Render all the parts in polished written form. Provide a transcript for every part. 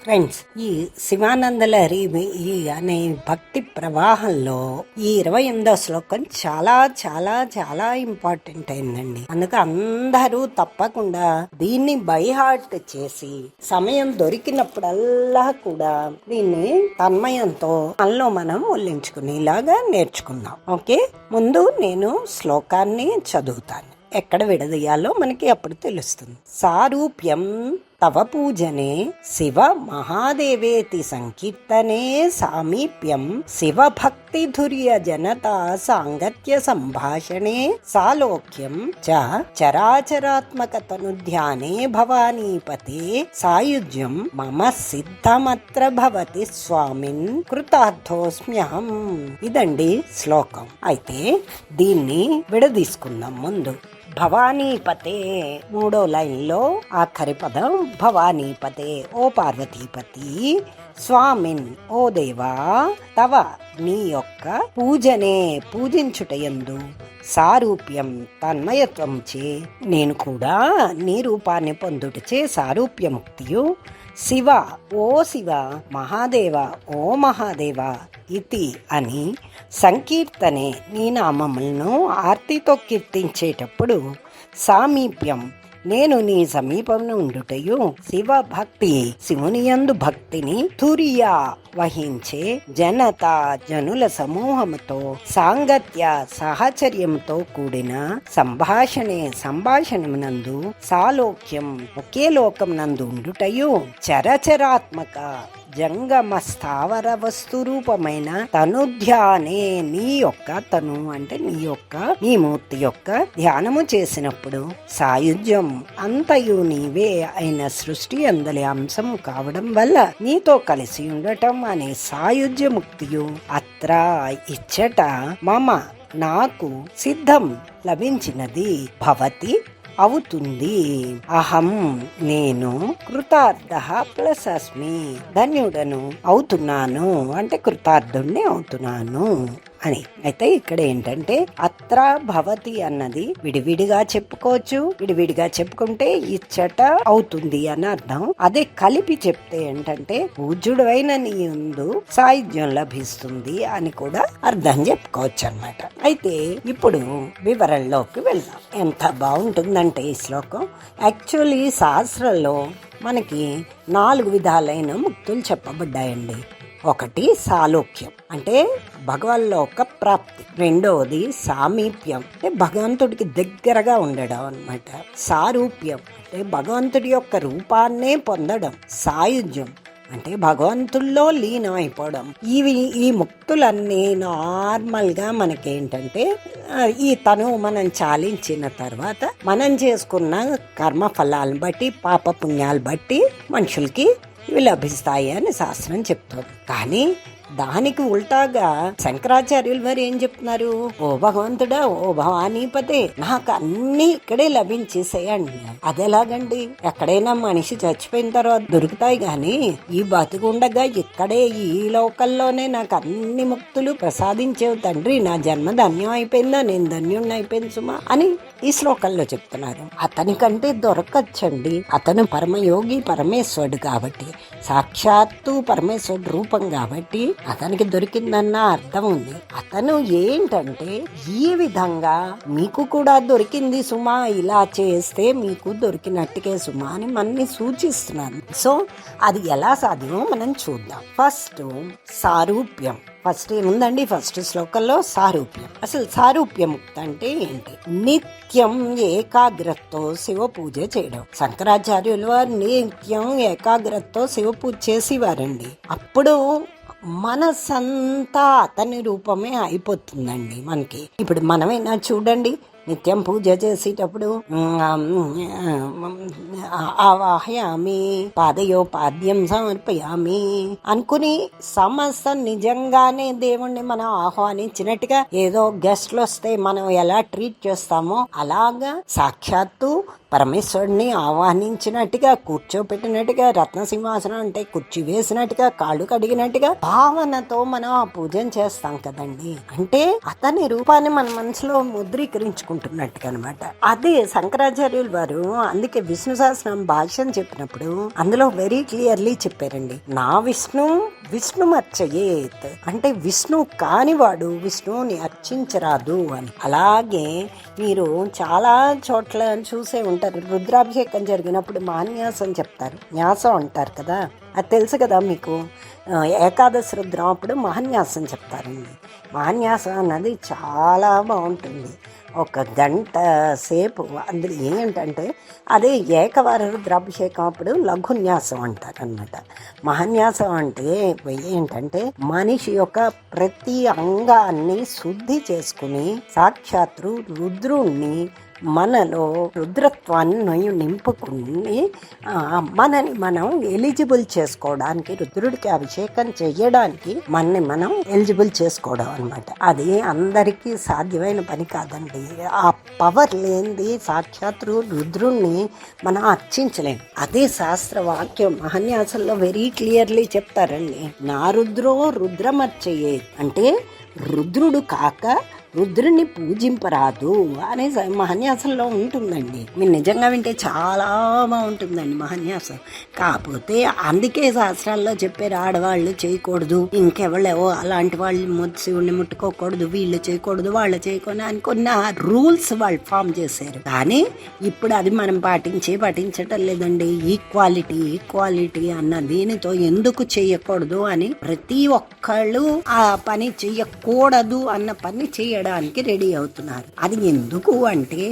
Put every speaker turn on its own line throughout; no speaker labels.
Friends, ఈ శివానంద లహరి అనే భక్తి ప్రవాహంలో ఈ 28వ శ్లోకం చాలా చాలా చాలా ఇంపార్టెంట్ అయిందండి. అందుకే అందరూ తప్పకుండా దీన్ని బై హార్ట్ చేసి సమయం దొరికినప్పుడల్లా కూడా దీన్ని తన్మయంతో మనలో మనం ఒల్లించుకునేలాగా నేర్చుకుందాం. ఓకే, ముందు నేను శ్లోకాన్ని చదువుతాను. ఎక్కడ విడదీయాలో మనకి అప్పుడు తెలుస్తుంది. సారూప్యం తవ పూజనే శివ మహాదేవేతి సంకీర్తనే సామీప్యం శివ భక్తి ధుర్య జనతా సాంగత్య సంభాషణే సాలోక్యం చ చరాచరాత్మకతను ధ్యానే భవానీపతే సాయుజ్యం మమ సిద్ధమత్ర భవతి స్వామిన్ కృతార్థోస్మ్యహం. ఇదండి శ్లోకం. అయితే దీన్ని విడదీసుకుందాం. ముందు భవానీపతే, 3వ లైన్లో ఆఖరి పదం భవానీపతే, ఓ పార్వతీపతి, స్వామిన్, ఓ దేవా, తవ, నీ యొక్క పూజనే, పూజించుటయందు, సారూప్యం, తన్మయత్వం చే, నేను కూడా నీ రూపాన్ని పొందుటచే సారూప్యముక్తియు, శివ, ఓ శివ, మహాదేవ, ఓ మహాదేవ, ఇతి అని సంకీర్తనే, నీ నామములను ఆర్తితో కీర్తించేటప్పుడు, సామీప్యం, నేను నీ సమీపంలో ఉండుటయు, శివ భక్తి, శివునియందు భక్తిని, తుర్య, వహించే, జనత, జనుల సమూహముతో, సాంగత్య, సహచర్యంతో కూడిన, సంభాషణమునందు, సాలోక్యం, ఒకే లోకం నందు ఉండుటయు, చరచరాత్మక, జంగమ స్థావర వస్తు రూపమైన తనుధ్యానే, నీ యొక్క తను అంటే నీ మూర్తి యొక్క ధ్యానము చేసినప్పుడు, సాయుధ్యం, అంతయు నీవే అయిన సృష్టి అందలి అంశం కావడం వల్ల నీతో కలిసి ఉండటం అనే సాయుధ్య ముక్తియు అత్ర, ఇచ్చట, మమ, నాకు, సిద్ధం, లభించినది, భవతి, అవుతుంది, అహం, నేను, కృతార్థ ప్లస్ అస్మి, ధన్యుడను అవుతున్నాను అంటే కృతార్థుణ్ణి అవుతున్నాను అని. అయితే ఇక్కడ ఏంటంటే అత్ర భవతి అన్నది విడివిడిగా చెప్పుకోవచ్చు. విడివిడిగా చెప్పుకుంటే ఇచ్చట అవుతుంది అని అర్థం. అదే కలిపి చెప్తే ఏంటంటే పూజ్యుడైన నీ యందు సాయుధ్యం లభిస్తుంది అని కూడా అర్థం చెప్పుకోవచ్చు అన్నమాట. అయితే ఇప్పుడు వివరణలోకి వెళ్దాం. ఎంత బాగుంటుందంటే ఈ శ్లోకం. యాక్చువల్లీ శాస్త్రంలో మనకి 4 విధాలైన ముక్తులు చెప్పబడ్డాయండి. ఒకటి సాలోక్యం అంటే భగవల్లోక ప్రాప్తి, రెండవది సామీప్యం అంటే భగవంతుడికి దగ్గరగా ఉండడం అన్నమాట, సారూప్యం అంటే భగవంతుడి యొక్క రూపాన్నే పొందడం, సాయుధ్యం అంటే భగవంతుల్లో లీనం అయిపోవడం. ఈ ముక్తులన్నీ నార్మల్గా మనకేంటంటే ఈ తను మనం చాలించిన తర్వాత మనం చేసుకున్న కర్మ ఫలాలను బట్టి, పాప పుణ్యాలు బట్టి మనుషులకి ఇవి లభిస్తాయి అని శాస్త్రం చెప్తుంది. కానీ దానికి ఉల్టాగా శంకరాచార్యులు వారు ఏం చెప్తున్నారు? ఓ భగవంతుడా, ఓ భవానీపతే, నాకు అన్ని ఇక్కడే లభించేసేయండి. అదెలాగండి? ఎక్కడైనా మనిషి చచ్చిపోయిన తర్వాత దొరుకుతాయి గాని ఈ బతుకుండగా ఇక్కడే ఈ లోకల్లోనే నాకు అన్ని ముక్తులు ప్రసాదించేవు తండ్రి, నా జన్మ ధన్యం అయిపోయిందా, నేను ధన్యుణ్ణి అయిపోయింది సుమా అని ఈ శ్లోకంలో చెప్తున్నారు. అతనికంటే దొరకచ్చండి. అతను పరమయోగి, పరమేశ్వరుడు కాబట్టి, సాక్షాత్తు పరమేశ్వరుడు రూపం కాబట్టి అతనికి దొరికిందన్న అర్థం ఉంది. అతను ఏంటంటే ఈ విధంగా మీకు కూడా దొరికింది సుమా, ఇలా చేస్తే మీకు దొరికినట్టుకే సుమా అని మనని సూచిస్తున్నాను. సో అది ఎలా సాధ్యమో మనం చూద్దాం. ఫస్ట్ సారూప్యం. ఫస్ట్ ఏముందండి? ఫస్ట్ శ్లోకంలో సారూప్యం. అసలు సారూప్యముక్తి అంటే ఏంటి? నిత్యం ఏకాగ్రతతో శివ పూజ చేయడం. శంకరాచార్యులు వారు నిత్యం ఏకాగ్రతతో శివ పూజ చేసేవారండి. అప్పుడు మనసంతా అతని రూపమే అయిపోతుందండి మనకి. ఇప్పుడు మనమైనా చూడండి, నిత్యం పూజ చేసేటప్పుడు ఆవాహయామి, పాదయోపాద్యం సమర్పయామి అనుకుని సమస్త నిజంగానే దేవుణ్ణి మనం ఆహ్వానించినట్టుగా, ఏదో గెస్ట్లు వస్తే మనం ఎలా ట్రీట్ చేస్తామో అలాగా సాక్షాత్తు పరమేశ్వరుడిని ఆహ్వానించినట్టుగా, కూర్చోపెట్టినట్టుగా, రత్నసింహాసనం అంటే కుర్చీ వేసినట్టుగా, కాళ్ళు కడిగినట్టుగా భావనతో మనం ఆ పూజను చేస్తాం కదండి. అంటే అతని రూపాన్ని మన మనసులో ముద్రీకరించుకుంటున్నట్టుగా అనమాట. అదే శంకరాచార్యులు వారు అందుకే విష్ణు సహస్రనామ భాష్యం చెప్పినప్పుడు అందులో వెరీ క్లియర్లీ చెప్పారండి, నా విష్ణు అర్చయేత్ అంటే విష్ణు కానివాడు విష్ణువుని అర్చించరాదు అని. అలాగే మీరు చాలా చోట్ల చూసే ఉంటారు, రుద్రాభిషేకం జరిగినప్పుడు మహాన్యాసం చెప్తారు, న్యాసం అంటారు కదా, అది తెలుసు కదా మీకు. ఏకాదశి రుద్రం అప్పుడు మహాన్యాసం చెప్తారండి. మహాన్యాసం అన్నది చాలా బాగుంటుంది. 1 గంట సేపు అందులో ఏంటంటే అదే ఏకవార రుద్రాభిషేకం అప్పుడు లఘున్యాసం అంటారనమాట. మహాన్యాసం అంటే ఏంటంటే మనిషి యొక్క ప్రతి అంగాన్ని శుద్ధి చేసుకుని సాక్షాత్తు రుద్రుణ్ణి మనలో రుద్రత్వాన్ని నింపుకుని మనని మనం ఎలిజిబుల్ చేసుకోవడానికి, రుద్రుడికి అభిషేకం చేయడానికి మనం ఎలిజిబుల్ చేసుకోవడం అనమాట. అది అందరికీ సాధ్యమైన పని కాదండి. ఆ పవర్ లేనిది సాక్షాత్తు రుద్రుణ్ణి మనం అర్చించలేం. అదే శాస్త్ర వాక్యం మహాన్యాసంలో వెరీ క్లియర్లీ చెప్తారండి, నా రుద్రమర్చయే అంటే రుద్రుడు కాక రుద్రుని పూజింపరాదు అనే మహాన్యాసంలో ఉంటుందండి. మీరు నిజంగా వింటే చాలా బాగుంటుందండి మహాన్యాసం. కాకపోతే అందుకే శాస్త్రాల్లో చెప్పారు, ఆడవాళ్ళు చేయకూడదు, ఇంకెవళ్ళేవో అలాంటి వాళ్ళు శివుణ్ణి ముట్టుకోకూడదు, వీళ్ళు చేయకూడదు, వాళ్ళు చేయకూడదు అని కొన్ని రూల్స్ వాళ్ళు ఫామ్ చేశారు. కానీ ఇప్పుడు అది మనం పాటించటం లేదండి. ఈక్వాలిటీ అన్న దీనితో ఎందుకు చేయకూడదు అని ప్రతి ఒక్కళ్ళు ఆ పని చెయ్యకూడదు అన్న పని చేయడానికి రెడీ అవుతున్నారు. అది ఎందుకు అంటే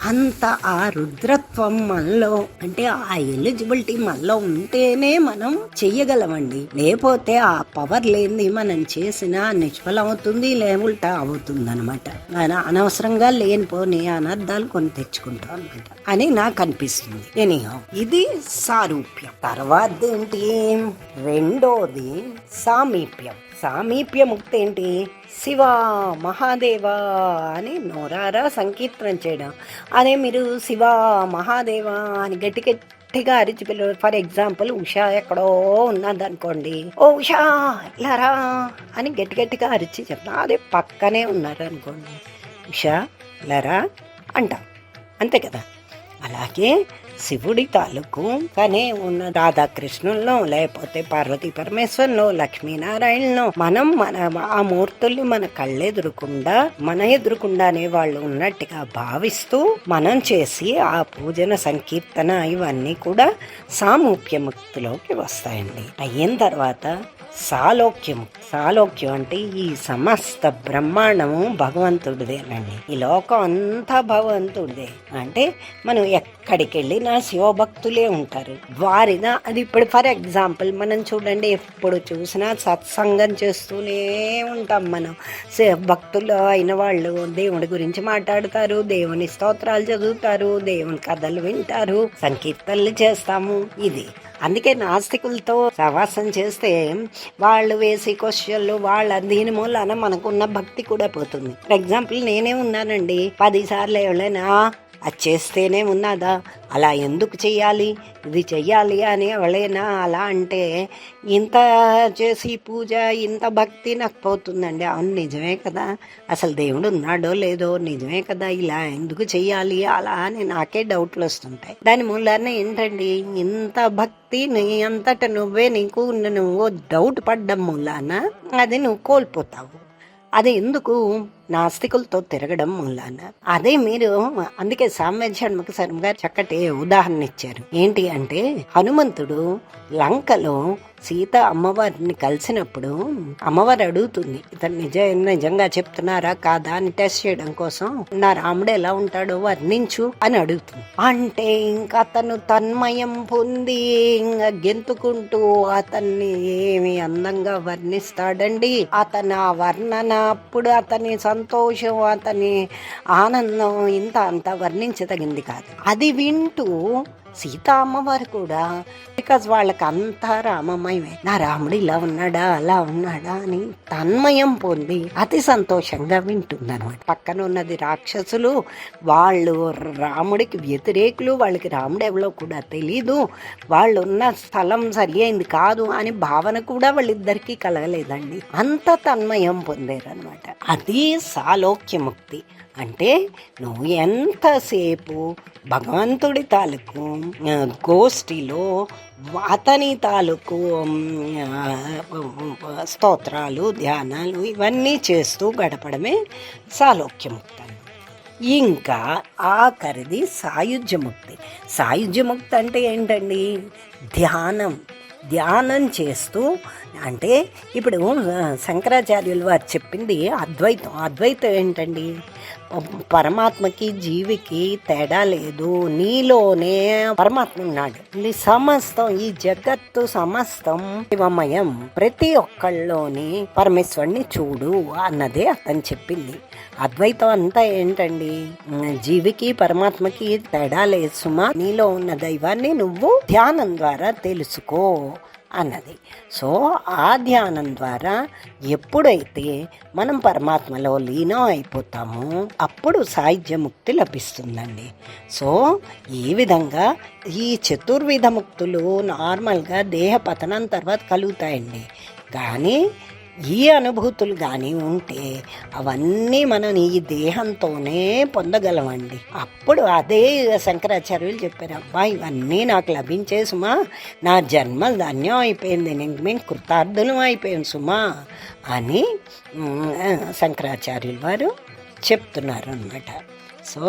అంత ఆ రుద్రత్వం మనలో అంటే ఆ ఎలిజిబిలిటీ మనలో ఉంటేనే మనం చెయ్యగలమండి. లేకపోతే ఆ పవర్ లేనిది మనం చేసినా నిష్ఫలం అవుతుంది, ఉల్టా అవుతుంది అనమాట. అనవసరంగా లేనిపోని అనర్థాలు కొని తెచ్చుకుంటాం అనమాట అని నాకు అనిపిస్తుంది. ఎనీహౌ ఇది సారూప్యం. తర్వాత ఏంటి, రెండోది సామీప్యముక్తి ఏంటి, శివ మహాదేవ అని నోరారా సంకీర్తనం చేయడం. అదే మీరు శివ మహాదేవ అని గట్టిగా అరిచి పిల్లలు, ఫర్ ఎగ్జాంపుల్ ఉషా ఎక్కడో ఉన్నదనుకోండి, ఓ ఉషా ఇలారా అని గట్టిగా అరిచి చెప్తాం. అదే పక్కనే ఉన్నారు అనుకోండి, ఉషా ఇలారా అంటాం, అంతే కదా. అలాగే శివుడి తాలూకు కానీ ఉన్న రాధాకృష్ణుల్లో లేకపోతే పార్వతీ పరమేశ్వరులో లక్ష్మీనారాయణలో మనం ఆ మూర్తుల్ని మన ఎదురుకుండానే వాళ్ళు ఉన్నట్టుగా భావిస్తూ మనం చేసి ఆ పూజన సంకీర్తన ఇవన్నీ కూడా సామూప్యముక్తిలోకి వస్తాయండి. అయిన తర్వాత సాలోక్యం అంటే ఈ సమస్త బ్రహ్మాండము భగవంతుడిదేనండి. ఈ లోకం అంతా భగవంతుడిదే. అంటే మనం ఎక్కడికి వెళ్ళినా శివభక్తులే ఉంటారు. అది ఇప్పుడు ఫర్ ఎగ్జాంపుల్ మనం చూడండి, ఎప్పుడు చూసినా సత్సంగం చేస్తూనే ఉంటాం. మనం భక్తులు అయిన వాళ్ళు దేవుడి గురించి మాట్లాడతారు, దేవుని స్తోత్రాలు చదువుతారు, దేవుని కథలు వింటారు, సంకీర్తనలు చేస్తాము. ఇది అందుకే నాస్తికులతో సహవాసం చేస్తే వాళ్ళు వేసి క్వశ్చన్లు దీని మూలాన మనకున్న భక్తి కూడా పోతుంది. ఫర్ ఎగ్జాంపుల్ నేనే ఉన్నానండి, 10 సార్లు ఎవరైనా అది చేస్తేనే ఉన్నదా, అలా ఎందుకు చెయ్యాలి, ఇది చెయ్యాలి అని ఎవరైనా అలా అంటే ఇంత చేసి పూజ ఇంత భక్తి నాకు పోతుందండి. అవును నిజమే కదా, అసలు దేవుడు ఉన్నాడో లేదో నిజమే కదా, ఇలా ఎందుకు చెయ్యాలి అలా అని నాకే డౌట్లు వస్తుంటాయి. దాని మూలాన ఏంటండి, ఇంత భక్తి నీ అంతట నువ్వు డౌట్ పడ్డం మూలాన అది నువ్వు కోల్పోతావు. అది ఎందుకు, నాస్తికులతో తిరగడం మూలాన. అదే మీరు అందుకే సామ్రాజ్య షణ్ముఖ శర్మ గారు చక్కటి ఉదాహరణ ఇచ్చారు. ఏంటి అంటే హనుమంతుడు లంకలో సీత అమ్మవారిని కలిసినప్పుడు అమ్మవారు అడుగుతుంది, ఇతను నిజంగా చెప్తున్నారా కాదా అని టెస్ట్ చేయడం కోసం, నా రాముడు ఎలా ఉంటాడో వర్ణించు అని అడుగుతుంది. అంటే ఇంకా అతను తన్మయం పొంది ఇంకా గెంతుకుంటూ అతన్ని ఏమి అందంగా వర్ణిస్తాడండి. అతను ఆ వర్ణన అప్పుడు అతని సంతోషం, అతని ఆనందం అంత వర్ణించదగింది కాదు. అది వింటూ సీత అమ్మవారు కూడా బికాజ్ వాళ్ళకి అంతా రామమయమే. నా రాముడు ఇలా ఉన్నాడా అలా ఉన్నాడా అని తన్మయం పొంది అతి సంతోషంగా వింటుందన్నమాట. పక్కన ఉన్నది రాక్షసులు, వాళ్ళు రాముడికి వ్యతిరేకులు, వాళ్ళకి రాముడు ఎవరో కూడా తెలీదు, వాళ్ళు ఉన్న స్థలం సరి అయింది కాదు అని భావన కూడా వాళ్ళిద్దరికీ కలగలేదండి. అంత తన్మయం పొందారనమాట. అది సాలోక్యముక్తి. అంటే నువ్వు ఎంతసేపు భగవంతుడి తాలూకు గోష్ఠిలో అతని తాలూకు స్తోత్రాలు, ధ్యానాలు ఇవన్నీ చేస్తూ గడపడమే సాలోక్యముక్తి. ఇంకా ఆఖరిది సాయుజ్యముక్తి. సాయుజ్యముక్తి అంటే ఏంటండి? ధ్యానం చేస్తూ, అంటే ఇప్పుడు శంకరాచార్యులు వారు చెప్పింది అద్వైతం ఏంటండి? పరమాత్మకి జీవికి తేడా లేదు, నీలోనే పరమాత్మ ఉన్నాడు. సమస్తం, ఈ జగత్తు సమస్తం శివమయం, ప్రతి ఒక్కళ్ళలోని పరమేశ్వరుని చూడు అన్నదే అతను చెప్పింది. అద్వైతం అంతా ఏంటండి? జీవికి పరమాత్మకి తేడా లేదు సుమా, నీలో ఉన్న దైవాన్ని నువ్వు ధ్యానం ద్వారా తెలుసుకో అన్నది. సో ఆ ధ్యానం ద్వారా ఎప్పుడైతే మనం పరమాత్మలో లీనం అయిపోతామో అప్పుడు సాయుజ్యముక్తి లభిస్తుందండి. సో ఈ విధంగా ఈ చతుర్విధ ముక్తులు నార్మల్గా దేహ పతనం తర్వాత కలుగుతాయండి. కానీ ఈ అనుభూతులు కానీ ఉంటే అవన్నీ మనం ఈ దేహంతోనే పొందగలమండి. అప్పుడు అదే శంకరాచార్యులు చెప్పారు, అబ్బా ఇవన్నీ నాకు లభించే సుమా, నా జన్మ ధన్యం అయిపోయింది, మేము కృతార్థులం అయిపోయాం సుమా అని శంకరాచార్యులు వారు చెప్తున్నారు అన్నమాట. సో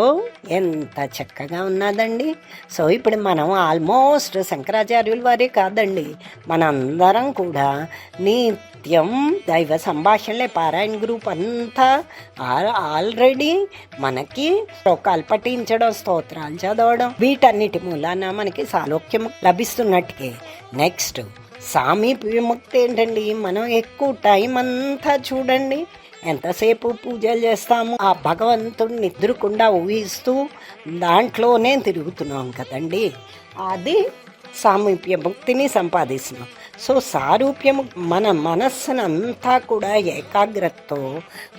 ఎంత చక్కగా ఉన్నదండి. సో ఇప్పుడు మనం ఆల్మోస్ట్ శంకరాచార్యుల వారే కాదండి, మనందరం కూడా నిత్యం దైవ సంభాషణలే, పారాయణ గ్రూప్ అంతా ఆల్రెడీ మనకి శ్లోకాలు పఠించడం, స్తోత్రాలు చదవడం, వీటన్నిటి మూలాన మనకి సాలోక్యం లభిస్తున్నట్టుకే. నెక్స్ట్ సామీప్యముక్తి ఏంటండి? మనం ఎక్కువ టైం అంతా చూడండి ఎంతసేపు పూజలు చేస్తాము, ఆ భగవంతుడిని నిద్రకుండా ఊహిస్తూ దాంట్లోనే తిరుగుతున్నాం కదండి. అది సామీప్యముక్తిని సంపాదిస్తున్నాం. సో సారూప్యము మన మనస్సును అంతా కూడా ఏకాగ్రతతో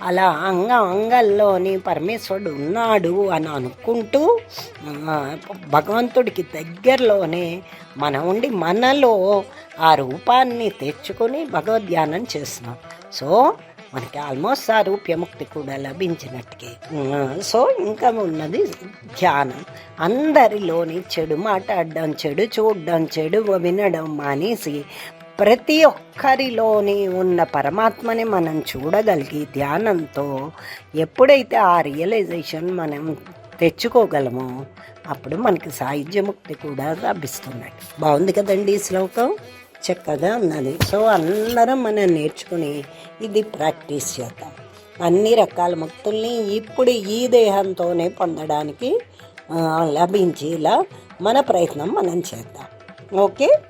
అలా అంగాల్లోని పరమేశ్వరుడు ఉన్నాడు అని అనుకుంటూ భగవంతుడికి దగ్గరలోనే మనం ఉండి మనలో ఆ రూపాన్ని తెచ్చుకొని భగవద్ధ్యానం చేస్తున్నాం. సో మనకి ఆల్మోస్ట్ సారూప్యముక్తి కూడా లభించినట్టుకే. సో ఇంకా ఉన్నది ధ్యానం. అందరిలోని చెడు మాట్లాడడం, చెడు చూడడం, చెడు వినడం మానేసి ప్రతి ఒక్కరిలోని ఉన్న పరమాత్మని మనం చూడగలిగి ధ్యానంతో ఎప్పుడైతే ఆ రియలైజేషన్ మనం తెచ్చుకోగలమో అప్పుడు మనకి సాయుజ్యముక్తి కూడా లభిస్తున్నట్టు. బాగుంది కదండి ఈ శ్లోకం, చక్కగా ఉన్నది. సో అందరం మనం నేర్చుకుని ఇది ప్రాక్టీస్ చేద్దాం. అన్ని రకాల ముక్తుల్ని ఇప్పుడు ఈ దేహంతోనే పొందడానికి లభించేలా మన ప్రయత్నం మనం చేద్దాం. ఓకే.